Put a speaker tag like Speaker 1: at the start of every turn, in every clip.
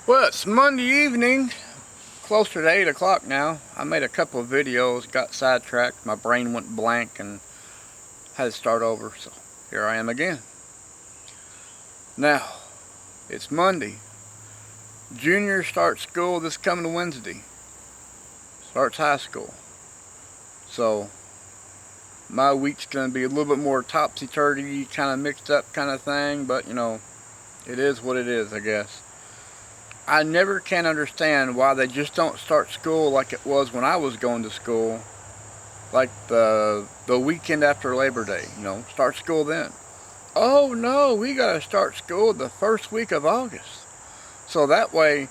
Speaker 1: Well, it's Monday evening, closer to 8 o'clock now. I made a couple of videos, got sidetracked, my brain went blank and had to start over, so here I am again. Now, it's Monday. Junior starts school this coming Wednesday. Starts high school. So, my week's going to be a little bit more topsy-turvy, kind of mixed up kind of thing, but you know, it is what it is, I guess. I never can understand why they just don't start school like it was when I was going to school, like the weekend after Labor Day, you know, start school then. Oh no, we gotta start school the first week of August. So that way,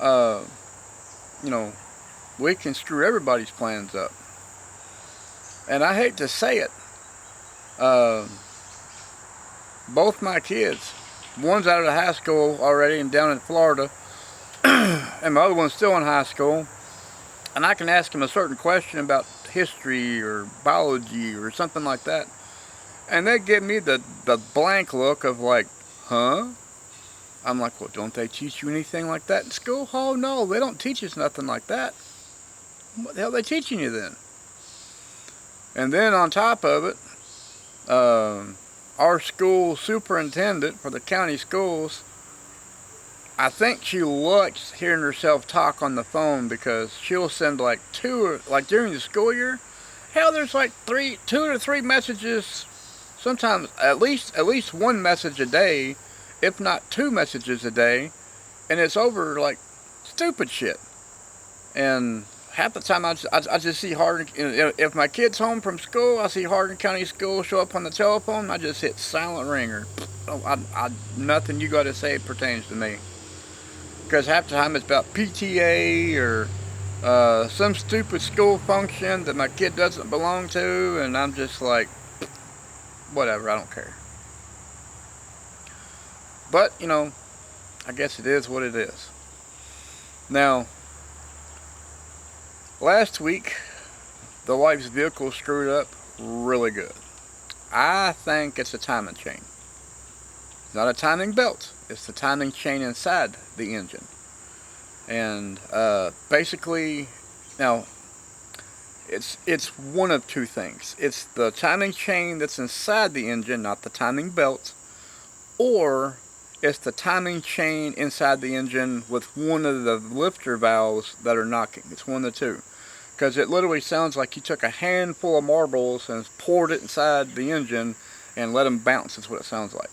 Speaker 1: you know, we can screw everybody's plans up. And I hate to say it, both my kids, one's out of high school already and down in Florida, and my other one's still in high school, and I can ask him a certain question about history or biology or something like that, and they give me the blank look of like, huh? I'm like, well, don't they teach you anything like that in school? Oh no, they don't teach us nothing like that. What the hell are they teaching you then? And then on top of it, our school superintendent for the county schools, I think she likes hearing herself talk on the phone, because she'll send like like during the school year, hell, there's like two or three messages, sometimes at least one message a day, if not two messages a day, and it's over like stupid shit. And half the time I just see Hardin, if my kid's home from school, I see Hardin County School show up on the telephone, I just hit silent ringer. Nothing you got to say pertains to me. Because half the time it's about PTA or some stupid school function that my kid doesn't belong to, and I'm just like, whatever, I don't care. But, you know, I guess it is what it is. Now, last week, the wife's vehicle screwed up really good. I think it's a timing chain. It's not a timing belt. It's the timing chain inside the engine. And basically, now, it's one of two things. It's the timing chain that's inside the engine, not the timing belt, or it's the timing chain inside the engine with one of the lifter valves that are knocking. It's one of the two. Because it literally sounds like you took a handful of marbles and poured it inside the engine and let them bounce. That's what it sounds like.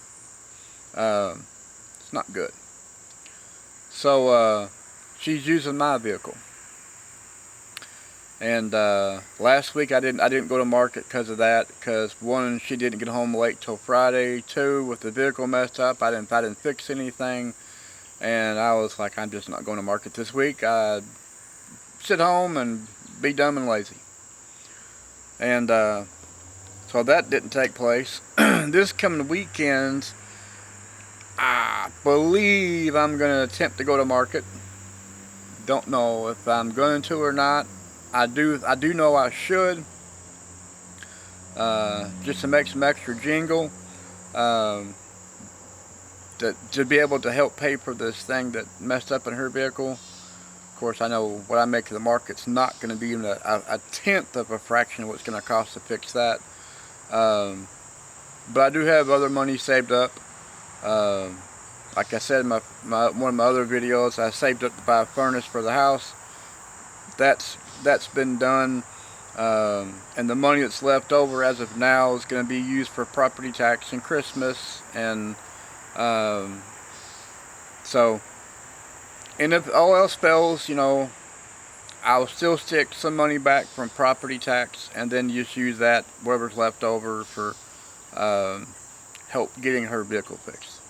Speaker 1: It's not good. So she's using my vehicle. And last week I didn't go to market because of that. Because one, she didn't get home late till Friday. Two, with the vehicle messed up, I didn't fix anything. And I was like, I'm just not going to market this week. I'd sit home and be dumb and lazy. And so that didn't take place. This coming weekend, I believe I'm going to attempt to go to market. Don't know if I'm going to or not. I do know I should, just to make some extra jingle, to be able to help pay for this thing that messed up in her vehicle. Of course, I know what I make of the market's not going to be even a tenth of a fraction of what it's going to cost to fix that. But I do have other money saved up. Like I said in one of my other videos, I saved up to buy a furnace for the house. That's been done, and the money that's left over as of now is going to be used for property tax and Christmas, and so, and if all else fails, you know, I'll still stick some money back from property tax, and then just use that, whatever's left over, for help getting her vehicle fixed,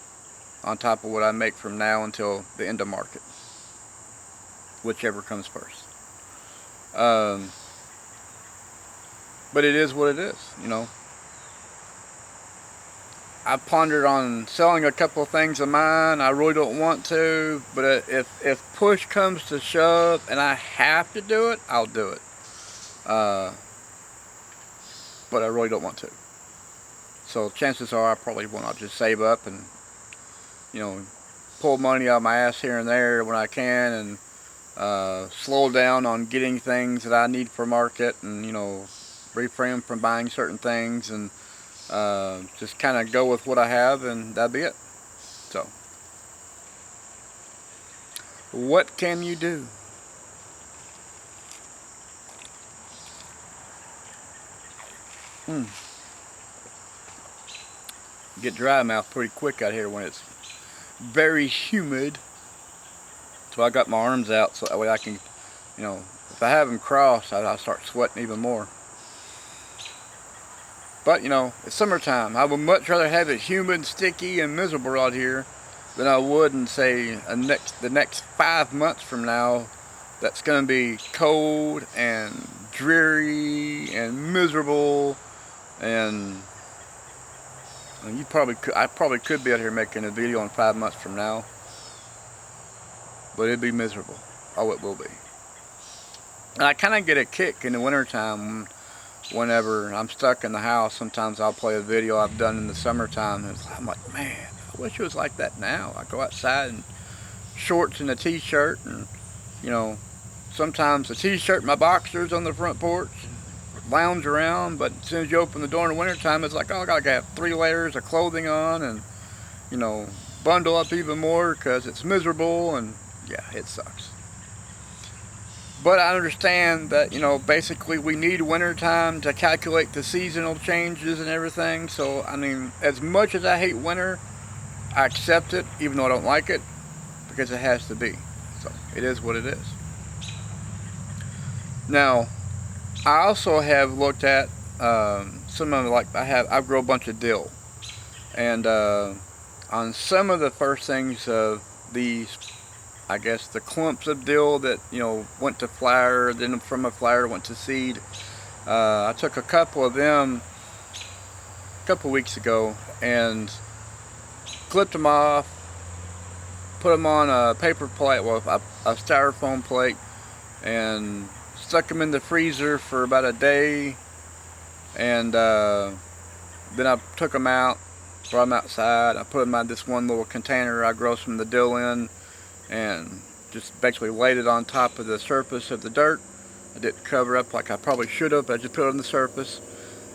Speaker 1: on top of what I make from now until the end of market, whichever comes first. But it is what it is, you know. I pondered on selling a couple of things of mine. I really don't want to, but if push comes to shove and I have to do it, I'll do it. But I really don't want to. So chances are I probably won't. I'll just save up and, you know, pull money out of my ass here and there when I can, and slow down on getting things that I need for market, and refrain from buying certain things, and just kind of go with what I have, and that'd be it. So, what can you do? Get dry mouth pretty quick out here when it's very humid. So I got my arms out so that way I can, if I have them crossed, I start sweating even more. But it's summertime. I would much rather have it humid, sticky, and miserable out here than I would in, say, the next 5 months from now. That's going to be cold and dreary and miserable, and I probably could be out here making a video in 5 months from now, but it'd be miserable. Oh, it will be. And I kind of get a kick in the wintertime whenever I'm stuck in the house. Sometimes I'll play a video I've done in the summertime, and I'm like, man, I wish it was like that now. I go outside in shorts and a t-shirt, and sometimes a t-shirt and my boxers on the front porch, lounge around. But as soon as you open the door in the wintertime, it's like, oh, I gotta have 3 layers of clothing on, and bundle up even more because it's miserable, and yeah, it sucks. But I understand that, basically we need wintertime to calculate the seasonal changes and everything. So, I mean, as much as I hate winter, I accept it, even though I don't like it, because it has to be. So, it is what it is. Now, I also have looked at some of I grow a bunch of dill. And on some of the first things of these, I guess, the clumps of dill that went to flower, then from a flower went to seed. I took a couple of them a couple weeks ago and clipped them off, put them on a paper plate, well, a styrofoam plate, and stuck them in the freezer for about a day. And then I took them out, brought them outside. I put them in this one little container I grow some of the dill in, and just basically laid it on top of the surface of the dirt. I didn't cover up like I probably should have, but I just put it on the surface.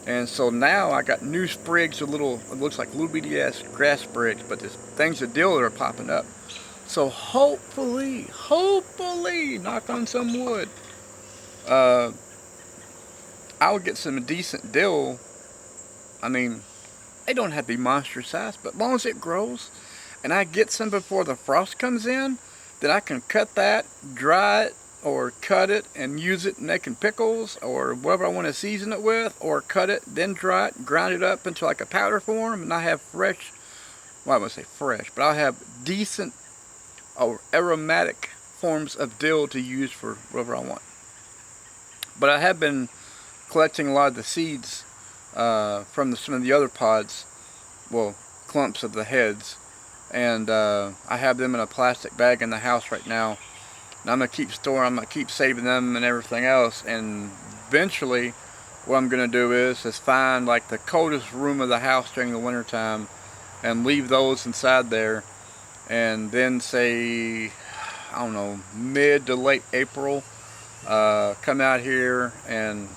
Speaker 1: And so now I got new sprigs of it looks like little bitty ass grass sprigs, but there's things of dill that are popping up. So hopefully, knock on some wood, I'll get some decent dill. I mean, they don't have to be monster size, but as long as it grows, and I get some before the frost comes in, then I can cut that, dry it, or cut it and use it making pickles or whatever I want to season it with, or cut it, then dry it, grind it up into like a powder form, and I have fresh, well, I wouldn't say fresh, but I'll have decent or aromatic forms of dill to use for whatever I want. But I have been collecting a lot of the seeds from some of the other pods, well, clumps of the heads, and I have them in a plastic bag in the house right now, and I'm going to keep storing, I'm going to keep saving them and everything else. And eventually what I'm going to do is find like the coldest room of the house during the winter time and leave those inside there, and then say, I don't know, mid to late April, come out here and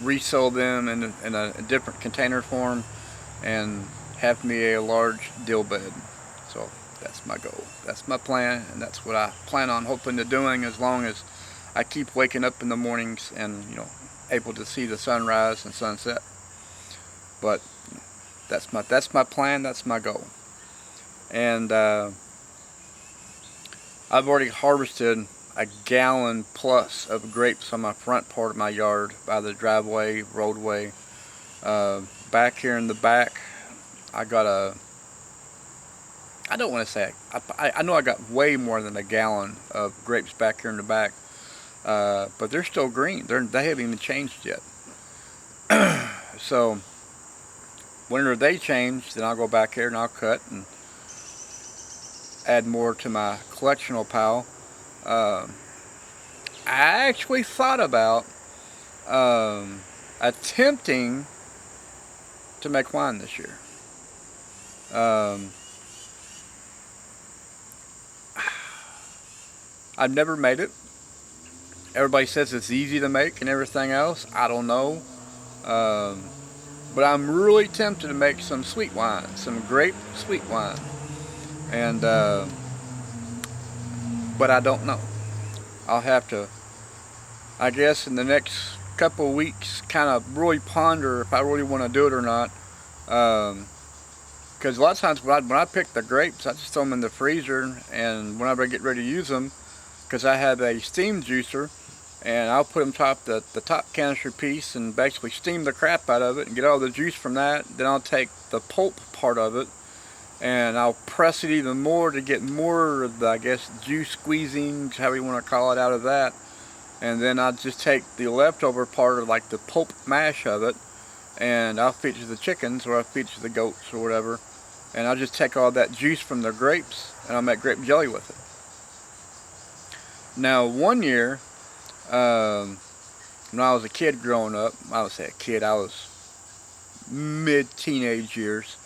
Speaker 1: reseal them in a different container form and have me a large dill bed. So that's my goal, that's my plan, and that's what I plan on hoping to doing as long as I keep waking up in the mornings and able to see the sunrise and sunset. But that's my plan, that's my goal. And I've already harvested a gallon plus of grapes on my front part of my yard by the driveway, roadway. Back here in the back, I got I don't want to say, I know I got way more than a gallon of grapes back here in the back, but they're still green. They haven't even changed yet. So whenever they change, then I'll go back here and I'll cut and add more to my collectional pile. I actually thought about attempting to make wine this year. I've never made it. Everybody says it's easy to make and everything else. I don't know. Um, but I'm really tempted to make some sweet wine, some grape sweet wine. And, but I don't know. I'll have to, I guess, in the next couple of weeks, kind of really ponder if I really want to do it or not. Because a lot of times when I pick the grapes, I just throw them in the freezer, and whenever I get ready to use them, because I have a steam juicer, and I'll put them top the top canister piece and basically steam the crap out of it and get all the juice from that. Then I'll take the pulp part of it and I'll press it even more to get more of the, I guess, juice squeezing, however you want to call it, out of that. And then I'll just take the leftover part of like the pulp mash of it, and I'll feed it to the chickens or I'll feed it to the goats or whatever. And I'll just take all that juice from the grapes and I'll make grape jelly with it. Now, one year, when I was a kid growing up, I would say a kid, I was mid-teenage years,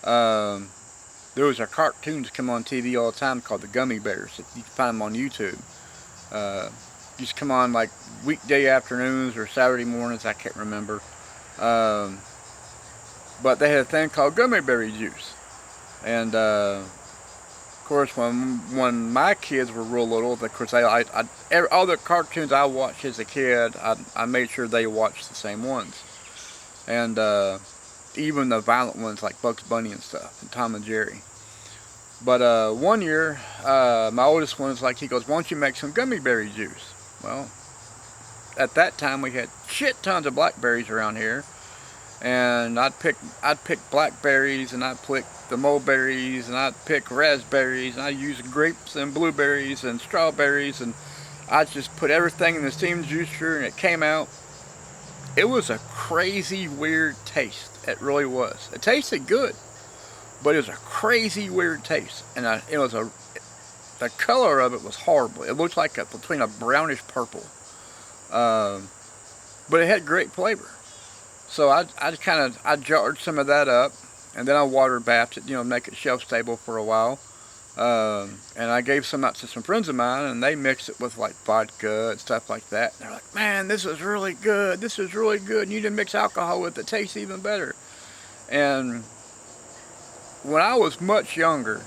Speaker 1: there was a cartoons come on TV all the time called the Gummy Bears. You can find them on YouTube. Used to come on like weekday afternoons or Saturday mornings, I can't remember. But they had a thing called gummy berry juice. And of course, when my kids were real little, of course, all the cartoons I watched as a kid, I made sure they watched the same ones. And even the violent ones like Bugs Bunny and stuff, and Tom and Jerry. But one year, my oldest one was like, he goes, "Why don't you make some gummy berry juice?" Well, at that time we had shit tons of blackberries around here, and I'd pick blackberries, and I'd pick the mulberries, and I'd pick raspberries, and I'd use grapes and blueberries and strawberries, and I'd just put everything in the steam juicer, and it came out. It was a crazy weird taste. It really was. It tasted good, but it was a crazy weird taste, and the color of it was horrible. It looked like between a brownish purple, but it had great flavor. So I jarred some of that up, and then I water bathed it, make it shelf stable for a while. And I gave some out to some friends of mine, and they mixed it with like vodka and stuff like that. And they're like, "Man, this is really good. This is really good. And you didn't mix alcohol with it. It tastes even better." And when I was much younger,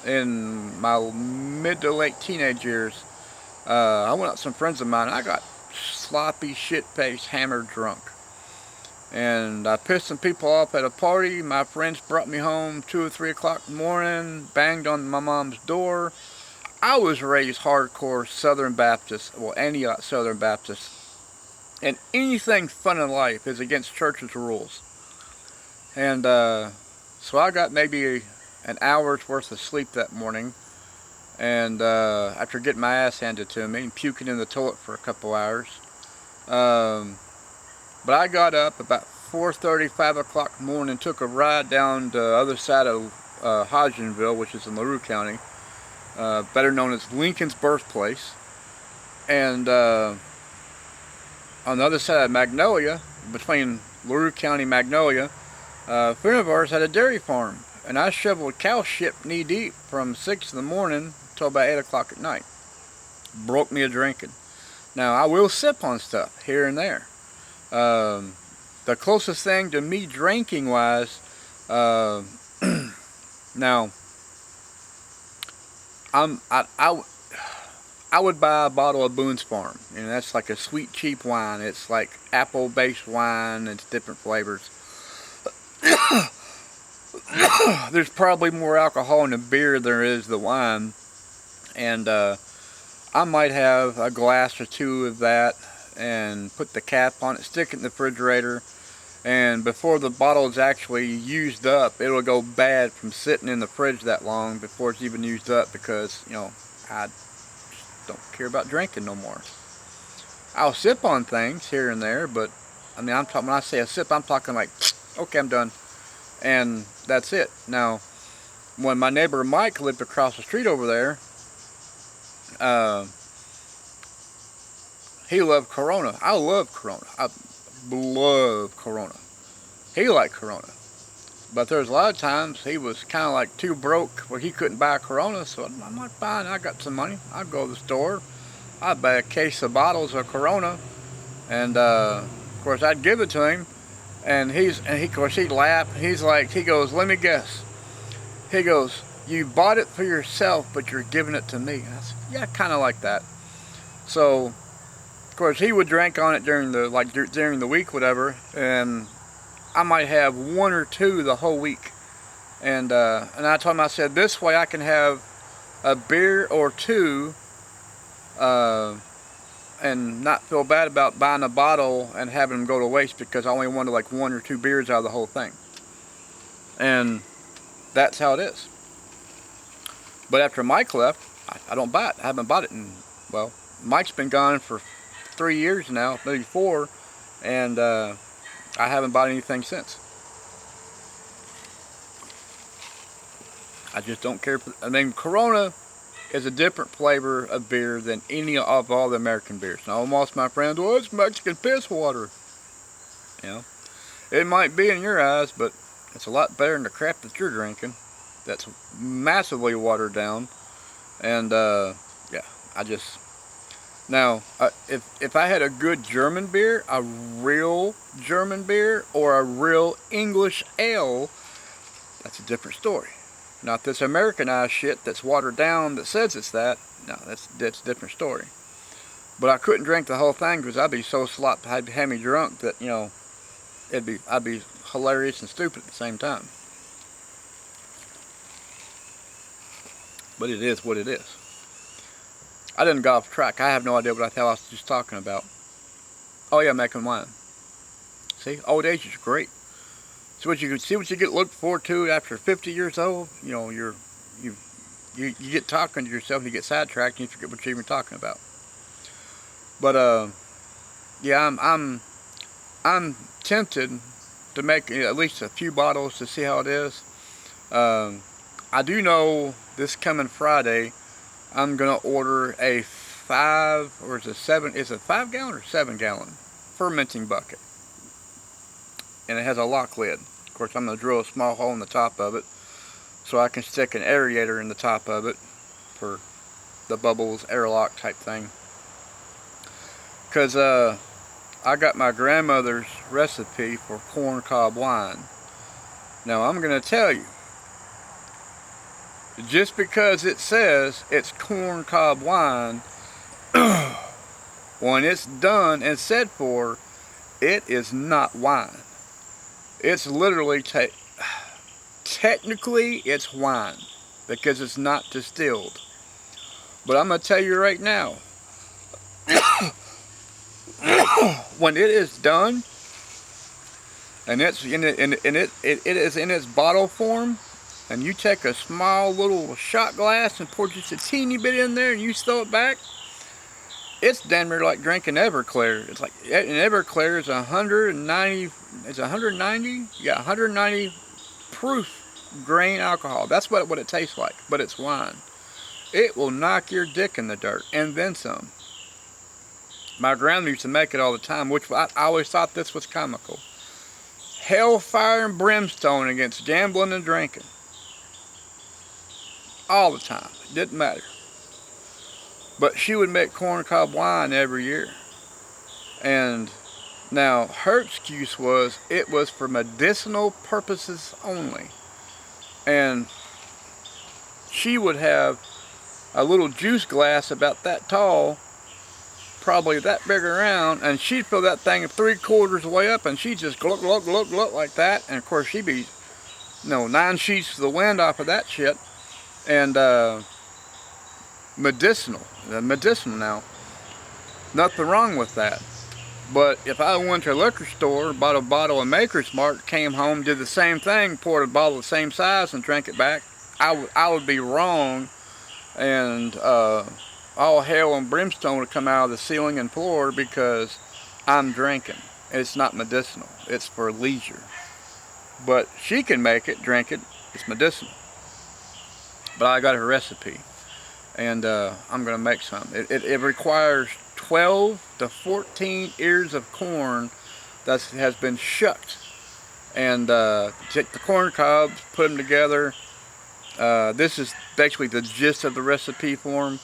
Speaker 1: in my mid to late teenage years, I went out with some friends of mine, and I got sloppy, shit-faced, hammered drunk. And I pissed some people off at a party. My friends brought me home 2 or 3 o'clock in the morning, banged on my mom's door. I was raised hardcore Southern Baptist, well, Antioch Southern Baptist. And anything fun in life is against church's rules. And so I got maybe an hour's worth of sleep that morning. And after getting my ass handed to me and puking in the toilet for a couple hours. But I got up about 4:30, 5 o'clock in the morning, took a ride down the other side of Hodgenville, which is in LaRue County, better known as Lincoln's birthplace. And on the other side of Magnolia, between LaRue County and Magnolia, a friend of ours had a dairy farm. And I shoveled cow shit knee deep from 6 in the morning till about 8 o'clock at night. Broke me a drinking. Now, I will sip on stuff here and there. The closest thing to me drinking wise, now, I would buy a bottle of Boone's Farm, and that's like a sweet, cheap wine. It's like apple-based wine. It's different flavors. There's probably more alcohol in the beer than there is the wine, and I might have a glass or two of that and put the cap on it, stick it in the refrigerator, and before the bottle is actually used up, it'll go bad from sitting in the fridge that long before it's even used up, because I don't care about drinking no more. I'll sip on things here and there, but I mean, when I say a sip, I'm talking like, okay, I'm done, and that's it. Now, when my neighbor Mike lived across the street over there, he loved Corona. I love Corona. I love Corona. He liked Corona. But there's a lot of times he was kind of like too broke where he couldn't buy a Corona. So I'm like, fine, I got some money. I'll go to the store. I'd buy a case of bottles of Corona. And of course, I'd give it to him. And of course, he'd laugh. He goes, let me guess. He goes, you bought it for yourself, but you're giving it to me. I said, yeah, kind of like that. So, of course, he would drink on it during the week, whatever. And I might have one or two the whole week. And I told him, I said, this way I can have a beer or two and not feel bad about buying a bottle and having them go to waste because I only wanted like one or two beers out of the whole thing. And that's how it is. But after Mike left, I don't buy it. I haven't bought it in, well, Mike's been gone for 3 years now, maybe 4, and I haven't bought anything since. I just don't care. I mean, Corona is a different flavor of beer than any of all the American beers. Now, almost my friends, well, it's Mexican piss water. You know, it might be in your eyes, but it's a lot better than the crap that you're drinking. That's massively watered down. And yeah, now, if I had a good German beer, a real German beer, or a real English ale, that's a different story. Not this Americanized shit that's watered down that says it's that. No, that's a different story. But I couldn't drink the whole thing because I'd be so sloppy, I'd have me drunk that, you know, I'd be hilarious and stupid at the same time. But it is what it is. I didn't go off track. I have no idea what the hell I was just talking about. Oh yeah, making wine. See, old age is great. See what you get looked forward to after 50 years old. You know, you get talking to yourself, you get sidetracked, and you forget what you're even talking about. But yeah, I'm tempted to make at least a few bottles to see how it is. I do know this coming Friday, I'm gonna order a 5 or is it 7? Is it 5 gallon or 7 gallon fermenting bucket, and it has a lock lid. Of course, I'm gonna drill a small hole in the top of it so I can stick an aerator in the top of it for the bubbles, airlock type thing. Cause I got my grandmother's recipe for corn cob wine. Now I'm gonna tell you, just because it says it's corn cob wine, when it's done and said for, it is not wine. It's literally, technically it's wine because it's not distilled. But I'm going to tell you right now, when it is done and it is in its bottle form, and you take a small little shot glass and pour just a teeny bit in there and you throw it back, it's damn near like drinking Everclear. It's like, and Everclear is 190, it's 190? Yeah, 190 proof grain alcohol. That's what it tastes like, but it's wine. It will knock your dick in the dirt, and then some. My grandma used to make it all the time, which I always thought this was comical. Hellfire and brimstone against gambling and drinking. All the time. It didn't matter. But she would make corn cob wine every year. And now her excuse was it was for medicinal purposes only. And she would have a little juice glass about that tall, probably that big around, and she'd fill that thing 3/4 of the way up, and she'd just gluck, gluck, gluck, gluck like that. And of course she'd be, 9 sheets to the wind off of that shit. And medicinal now. Nothing wrong with that. But if I went to a liquor store, bought a bottle of Maker's Mark, came home, did the same thing, poured a bottle the same size and drank it back, I would be wrong, and all hell and brimstone would come out of the ceiling and floor because I'm drinking. It's not medicinal. It's for leisure. But she can make it, drink it. It's medicinal. But I got her recipe, and I'm going to make some. It requires 12 to 14 ears of corn that has been shucked and take the corn cobs, put them together. This is basically the gist of the recipe for them.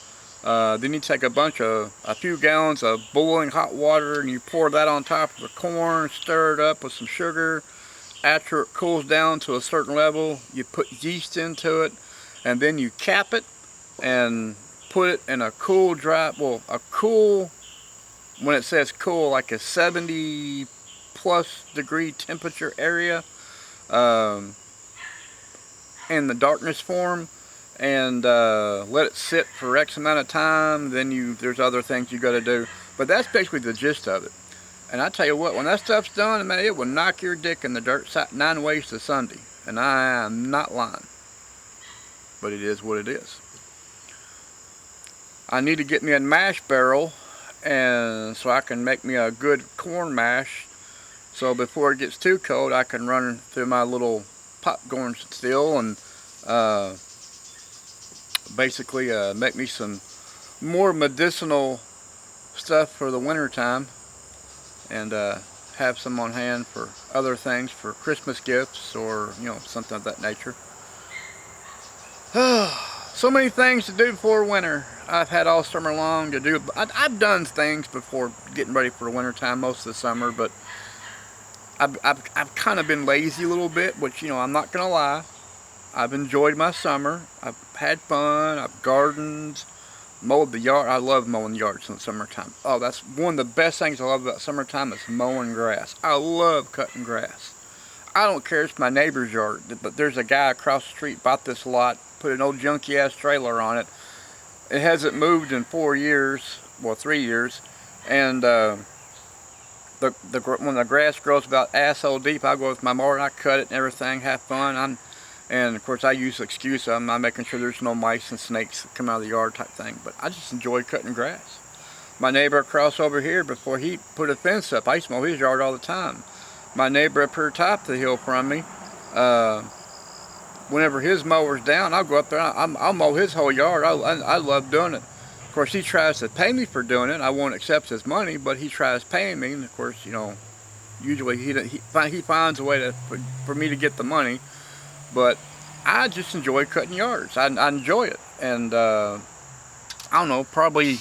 Speaker 1: Then you take a few gallons of boiling hot water, and you pour that on top of the corn, stir it up with some sugar. After it cools down to a certain level, you put yeast into it, and then you cap it and put it in a cool, dry, well, a cool, when it says cool, like a 70 plus degree temperature area, in the darkness form, and let it sit for X amount of time. Then there's other things you got to do, but that's basically the gist of it. And I tell you what, when that stuff's done, man, it will knock your dick in the dirt 9 ways to Sunday. And I am not lying. But it is what it is. I need to get me a mash barrel, and so I can make me a good corn mash. So before it gets too cold, I can run through my little popcorn still and basically make me some more medicinal stuff for the winter time. And have some on hand for other things, for Christmas gifts or, something of that nature. So many things to do before winter. I've had all summer long to do. I've done things before getting ready for winter time most of the summer, but I've kind of been lazy a little bit, which, I'm not going to lie. I've enjoyed my summer. I've had fun. I've gardened. Mowed the yard. I love mowing yards in the summertime. Oh, that's one of the best things I love about summertime is mowing grass. I love cutting grass. I don't care if it's my neighbor's yard, but there's a guy across the street bought this lot, put an old junky ass trailer on it. It hasn't moved in 4 years, well 3 years, and when the grass grows about asshole deep, I go with my mower and I cut it and everything, have fun. And of course I use the excuse I'm making sure there's no mice and snakes that come out of the yard type thing. But I just enjoy cutting grass. My neighbor across over here, before he put a fence up, I used to mow his yard all the time. My neighbor up here top of the hill from me, whenever his mower's down, I'll go up there and I'll mow his whole yard. I love doing it. Of course he tries to pay me for doing it. I won't accept his money, but he tries paying me. And of course, usually he finds a way for me to get the money. But I just enjoy cutting yards. I enjoy it. And I don't know, probably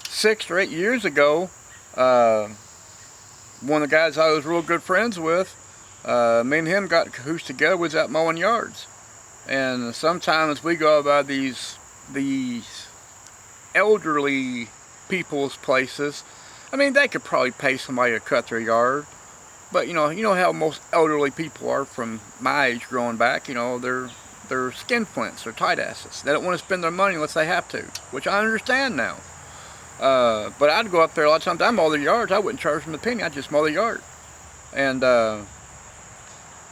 Speaker 1: 6 or 8 years ago, one of the guys I was real good friends with, me and him got cahoots together, was out mowing yards. And sometimes we go by these elderly people's places. I mean, they could probably pay somebody to cut their yard. But you know how most elderly people are from my age growing back. They're skin flints, they're tight asses. They don't want to spend their money unless they have to, which I understand now. But I'd go up there a lot of times. I mow their yards. I wouldn't charge them a penny. I'd just mow the yard. And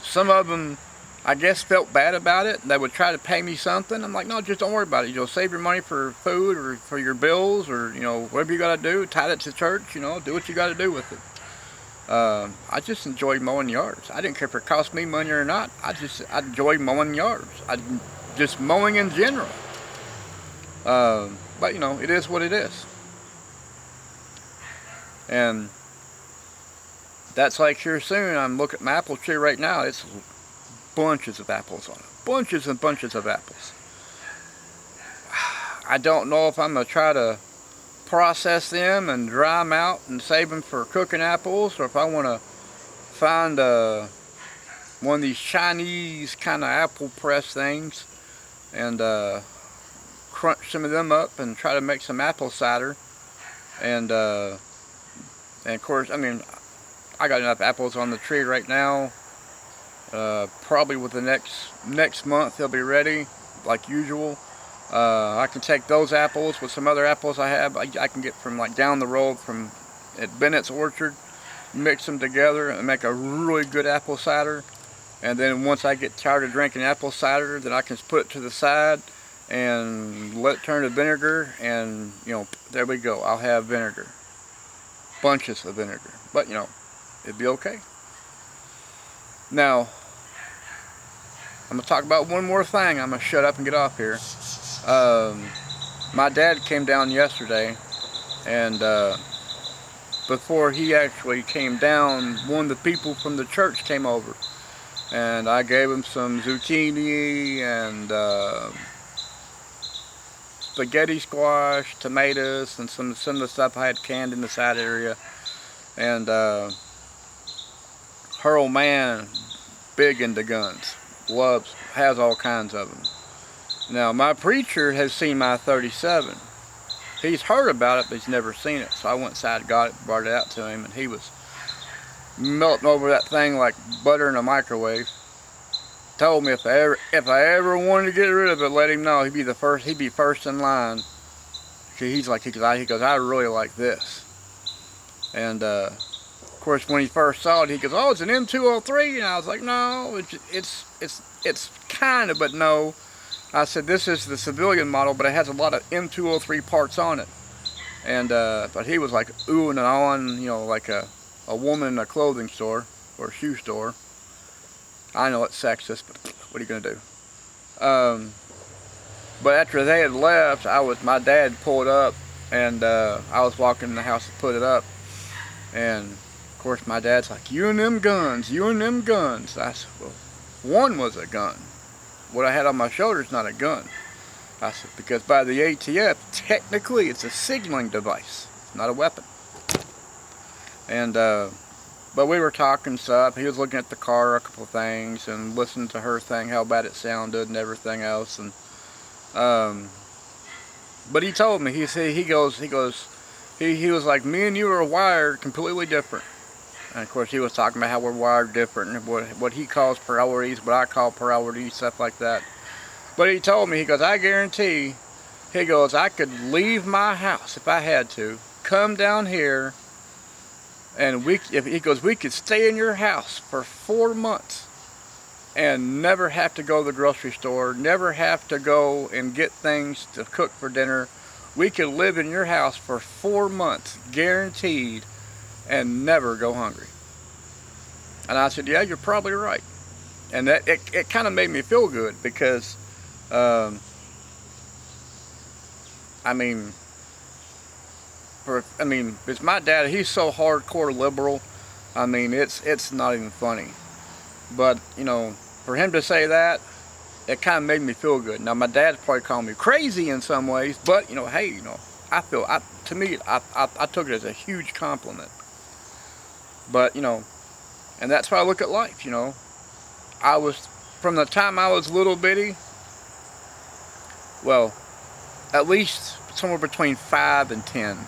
Speaker 1: some of them, I guess, felt bad about it. They would try to pay me something. I'm like, no, just don't worry about it. Save your money for food or for your bills or whatever you got to do. Tie it to church. Do what you got to do with it. I just enjoy mowing yards. I didn't care if it cost me money or not. I enjoy mowing yards. Just mowing in general. But it is what it is. And that's like here soon. I'm looking at my apple tree right now. It's bunches of apples on it. Bunches and bunches of apples. I don't know if I'm going to try to process them and dry them out and save them for cooking apples, or if I want to find one of these Chinese kind of apple press things and crunch some of them up and try to make some apple cider. And of course, I mean, I got enough apples on the tree right now. Probably with the next month they'll be ready like usual. I can take those apples with some other apples I have. I can get from like down the road from at Bennett's Orchard, mix them together and make a really good apple cider. And then once I get tired of drinking apple cider, then I can put it to the side and let it turn to vinegar, and there we go. I'll have vinegar, bunches of vinegar. But it'd be okay. Now I'm gonna talk about one more thing. I'm gonna shut up and get off here. My dad came down yesterday, and before he actually came down, one of the people from the church came over. And I gave him some zucchini and spaghetti squash, tomatoes, and some of the stuff I had canned in the side area. And her old man, big into guns, has all kinds of them. Now, my preacher has seen my 37. He's heard about it, but he's never seen it. So I went inside, got it, brought it out to him, and he was melting over that thing like butter in a microwave. Told me if I ever wanted to get rid of it, let him know. He'd be first in line. He goes, I really like this. And of course, when he first saw it, he goes, oh, it's an M203, and I was like, no, it's kind of, but no. I said, this is the civilian model, but it has a lot of M203 parts on it. And but he was like oohing and ahhing, like a woman in a clothing store or a shoe store. I know it's sexist, but what are you gonna do? But after they had left, my dad pulled up, and I was walking in the house to put it up, and of course my dad's like, you and them guns, you and them guns. I said, well, one was a gun. What I had on my shoulder is not a gun. I said, because by the ATF, technically it's a signaling device. It's not a weapon. And, but we were talking stuff. He was looking at the car, a couple of things, and listening to her thing, how bad it sounded and everything else. And, but he told me, he was like, me and you are wired completely different. And of course he was talking about how we're wired different, and what he calls priorities, what I call priorities, stuff like that. But he told me, he goes, I guarantee, he goes, I could leave my house if I had to, come down here, and we could stay in your house for 4 months and never have to go to the grocery store, never have to go and get things to cook for dinner. We could live in your house for 4 months, guaranteed, and never go hungry. And I said, yeah, you're probably right. And that it kind of made me feel good, because it's my dad. He's so hardcore liberal. It's not even funny. But for him to say that, it kind of made me feel good. Now my dad's probably calling me crazy in some ways, but hey, I took it as a huge compliment. But and that's how I look at life. I was, from the time I was little bitty, well, at least somewhere between 5 and 10.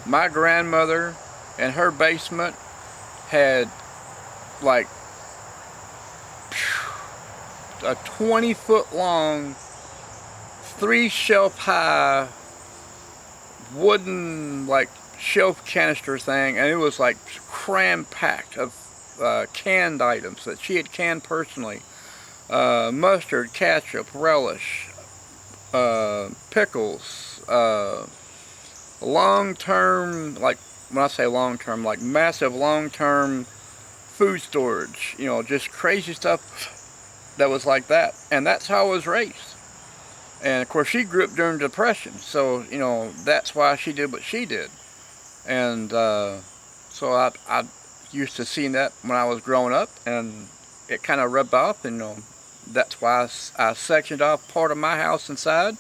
Speaker 1: My grandmother in her basement had like a 20-foot long, 3-shelf high wooden like shelf canister thing, and it was like cram-packed of canned items that she had canned personally. Mustard, ketchup, relish, pickles, long-term, like when I say long-term, like massive long-term food storage, just crazy stuff that was like that. And that's how I was raised. And of course she grew up during the Depression, so that's why she did what she did. And so I used to see that when I was growing up, and it kind of rubbed off, and that's why I sectioned off part of my house inside,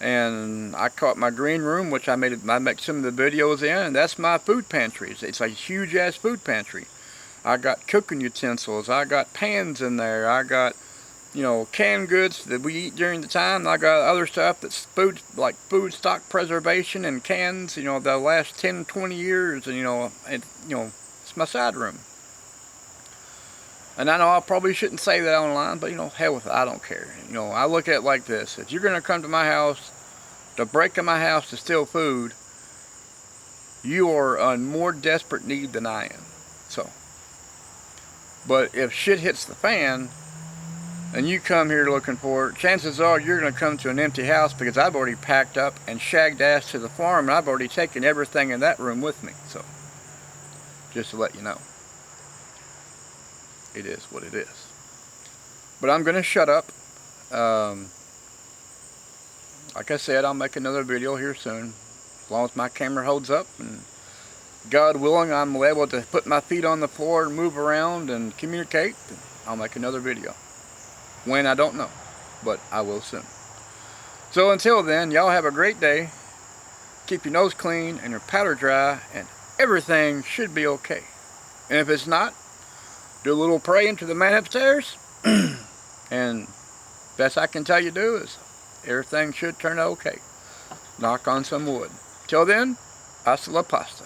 Speaker 1: and I caught my green room, which I make some of the videos in, and that's my food pantry. It's a huge ass food pantry. I got cooking utensils, I got pans in there, I got canned goods that we eat during the time, and I got other stuff that's food, like food stock preservation and cans, the last 10, 20 years, and it's my side room. And I know I probably shouldn't say that online, but hell with it, I don't care. I look at it like this: if you're gonna come to my house to break in my house to steal food, you are in more desperate need than I am. So, but if shit hits the fan and you come here looking for it, chances are you're going to come to an empty house, because I've already packed up and shagged ass to the farm, and I've already taken everything in that room with me. So, just to let you know, it is what it is. But I'm going to shut up. Like I said, I'll make another video here soon. As long as my camera holds up, and God willing, I'm able to put my feet on the floor and move around and communicate, I'll make another video. When, I don't know, but I will soon. So until then, y'all have a great day. Keep your nose clean and your powder dry, and everything should be okay. And if it's not, do a little praying to the man upstairs, and best I can tell you do is everything should turn out okay. Knock on some wood. Till then, hasta la pasta.